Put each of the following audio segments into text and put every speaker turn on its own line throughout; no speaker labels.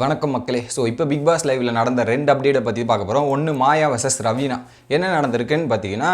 வணக்கம் மக்களே. ஸோ இப்போ பிக் பாஸ் லைவில் நடந்த 2 அப்டேட்டை பற்றி பார்க்க போகிறோம். ஒன்று மாயா வர்சஸ் ரவீனா. என்ன நடந்திருக்குன்னு பார்த்தீங்கன்னா,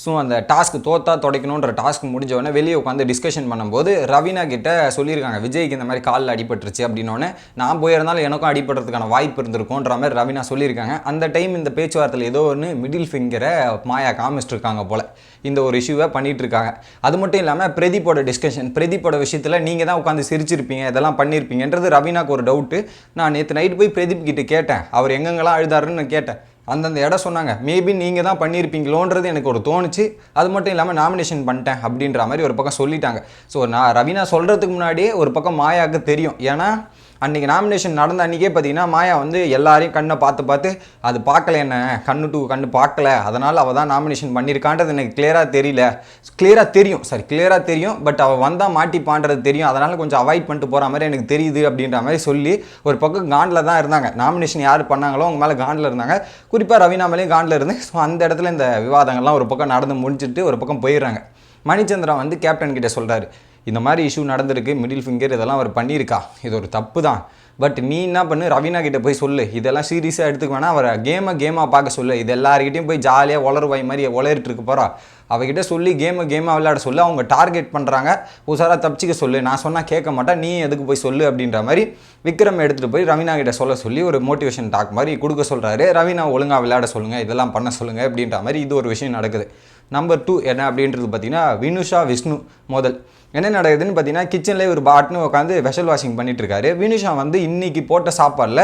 ஸோ அந்த டாஸ்க்கு தோத்தா துடைக்கணுன்ற டாஸ்க் முடிஞ்சவொடனே வெளியே உட்காந்து டிஸ்கஷன் பண்ணும்போது ரவீனா கிட்ட சொல்லியிருக்காங்க, விஜய்க்கு இந்த மாதிரி காலில் அடிபட்டுருச்சு அப்படின்னோடனே, நான் போயிருந்தாலும் எனக்கும் அடிபடுறதுக்கான வாய்ப்பு இருந்திருக்கும்ன்ற மாதிரி ரவீனா சொல்லியிருக்காங்க. அந்த டைம் இந்த பேச்சுவார்த்தையில் ஏதோ ஒன்று மிடில் ஃபிங்கரை மாயா காமிச்சிட்ருக்காங்க போல். இந்த ஒரு இஷ்யூவை பண்ணிகிட்டு இருக்காங்க. அது மட்டும் இல்லாமல் பிரதீப்போட டிஸ்கஷன், பிரதீப்போட விஷயத்தில் நீங்கள் தான் உட்காந்து சிரிச்சிருப்பீங்க, இதெல்லாம் பண்ணியிருப்பீங்கன்றது ரவீனாக்கு ஒரு டவுட்டு. நான் நேற்று நைட்டு போய் பிரதீப் கிட்ட கேட்டேன், அவர் எங்கெங்கெல்லாம் அழுதாருன்னு நான் கேட்டேன். அந்தந்த இடம் சொன்னாங்க, மேபி நீங்கள் தான் பண்ணியிருப்பீங்களோன்றது எனக்கு ஒரு தோணுச்சு. அது மட்டும் இல்லாமல் நாமினேஷன் பண்ணிட்டேன் அப்படின்ற மாதிரி ஒரு பக்கம் சொல்லிட்டாங்க. ஸோ நான் ரவீனா சொல்கிறதுக்கு முன்னாடியே ஒரு பக்கம் மாயாவுக்கு தெரியும். ஏன்னா அன்றைக்கி நாமினேஷன் நடந்த அன்றைக்கே பார்த்தீங்கன்னா மாயா வந்து எல்லாரையும் கண்ணை பார்த்து அது பார்க்கல, என்ன கண்ணு டு கண்ணு பார்க்கல, அதனால் அவள் தான் நாமினேஷன் பண்ணியிருக்கான்றது எனக்கு கிளியராக தெரியும். பட் அவள் வந்தால் மாட்டிப்பான்றது தெரியும். அதனால் கொஞ்சம் அவாய்ட் பண்ணிட்டு போகிற மாதிரி எனக்கு தெரியுது அப்படின்ற மாதிரி சொல்லி ஒரு பக்கம் காண்டில் தான் இருந்தாங்க. நாமினேஷன் யார் பண்ணாங்களோ அவங்க மேலே காண்டில் இருந்தாங்க. குறிப்பாக ரவீனா மேலேயும் காண்டில் இருந்து. ஸோ அந்த இடத்துல இந்த விவாதங்கள்லாம் ஒரு பக்கம் நடந்து முடிச்சுட்டு ஒரு பக்கம் போயிடுறாங்க. மணிச்சந்திரன் வந்து கேப்டன் கிட்டே சொல்கிறாரு, இந்த மாதிரி இஷ்யூ நடந்திருக்கு, மிடில் ஃபிங்கர் இதெல்லாம் அவர் பண்ணியிருக்கா, இது ஒரு தப்பு தான். பட் நீ என்ன பண்ணு, ரவீனா கிட்டே போய் சொல்லு, இதெல்லாம் சீரியஸாக எடுத்துக்க வேணா, அவரை கேமாக பார்க்க சொல்லு. இது எல்லாருக்கிட்டையும் போய் ஜாலியாக உளருவாய் மாதிரி உளறிட்டு இருக்கு போகிறா, அவகிட்ட சொல்லி கேமாக விளையாட சொல்லு. அவங்க டார்கெட் பண்ணுறாங்க, உசாராக தப்பிச்சிக்க சொல்லு, நான் சொன்னால் கேட்க மாட்டேன், நீ எதுக்கு போய் சொல்லு அப்படின்ற மாதிரி விக்ரம் எடுத்துகிட்டு போய் ரவீனா கிட்ட சொல்ல சொல்லி ஒரு மோட்டிவேஷன் டாக் மாதிரி கொடுக்க சொல்கிறாரு. ரவீனா ஒழுங்காக விளையாட சொல்லுங்கள், இதெல்லாம் பண்ண சொல்லுங்கள் அப்படின்ற மாதிரி இது ஒரு விஷயம் நடக்குது. நம்பர் 2 என்ன அப்படின்றது பார்த்தீங்கன்னா, வினுஷா விஷ்ணு மோதல். என்ன நடக்குதுன்னு பார்த்தீங்கன்னா, கிச்சன்லேயே ஒரு பாட்னு உட்காந்து வெஷல் வாஷிங் பண்ணிட்டுருக்காரு. வினுஷா வந்து இன்றைக்கி போட்ட சாப்பாடில்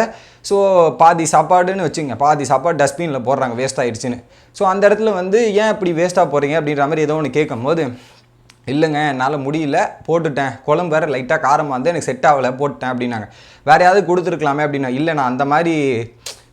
ஸோ பாதி சாப்பாடுன்னு வச்சுங்க, பாதி சாப்பாடு டஸ்ட்பினில் போடுறாங்க, வேஸ்ட் ஆகிடுச்சின்னு. ஸோ அந்த இடத்துல வந்து ஏன் இப்படி வேஸ்ட்டாக போகிறீங்க அப்படின்ற மாதிரி ஏதோ ஒன்று கேட்கும் போது, இல்லைங்க என்னால் முடியல, போட்டுட்டேன், குழம்பு வேறு லைட்டாக காரமாக வந்து எனக்கு செட் ஆகலை, போட்டுட்டேன் அப்படின்னாங்க. வேறு யாவது கொடுத்துருக்கலாமே அப்படின்னா, இல்லை நான் அந்த மாதிரி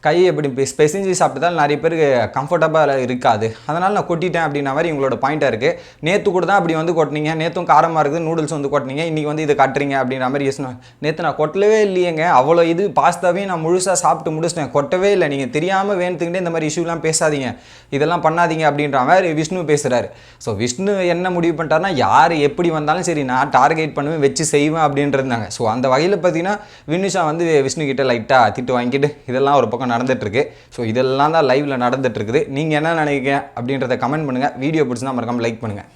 கையை எப்படி ஸ்பெசிஞ்சு சாப்பிட்டதால் நிறைய பேருக்கு கம்ஃபர்டபுளாக இருக்காது, அதனால் நான் கொட்டிட்டேன் அப்படின்ற மாதிரி இவங்களோட பாயிண்ட்டாக இருக்குது. நேற்று கூட தான் அப்படி வந்து கொட்டினீங்க, நேற்றும் காரமாக இருக்குது, நூடுல்ஸ் வந்து கொட்டினீங்க, இன்றைக்கி வந்து இதை காட்டுறீங்க அப்படின்ற மாதிரி யோசனை. நேற்று நான் கொட்டவே இல்லையேங்க, அவ்வளோ இது பாஸ்தாவே நான் முழுசாக சாப்பிட்டு முடிச்சிட்டேன், கொட்டவே இல்லை, நீங்கள் தெரியாமல் வேணுத்துக்கிட்டே இந்த மாதிரி இஷ்யூலாம் பேசாதீங்க, இதெல்லாம் பண்ணாதீங்க அப்படின்ற மாதிரி விஷ்ணு பேசுகிறாரு. ஸோ விஷ்ணு என்ன முடிவு பண்ணிட்டாருன்னா, யார் எப்படி வந்தாலும் சரி நான் டார்கெட் பண்ணுவேன், வச்சு செய்வேன் அப்படின்றதுனாங்க. ஸோ அந்த வகையில் பார்த்தீங்கன்னா வினுஷா வந்து விஷ்ணு கிட்ட லைட்டாக திட்டு வாங்கிட்டு இதெல்லாம் ஒரு பக்கம் நடந்துட்டுருக்கு. ஸோ இதெல்லாம் தான் லைவில் நடந்துட்டுருக்குது. நீங்கள் என்ன நினைக்கிறீங்க அப்படின்றத கமெண்ட் பண்ணுங்கள். வீடியோ பிடிச்சினா மறக்காமல் லைக் பண்ணுங்கள்.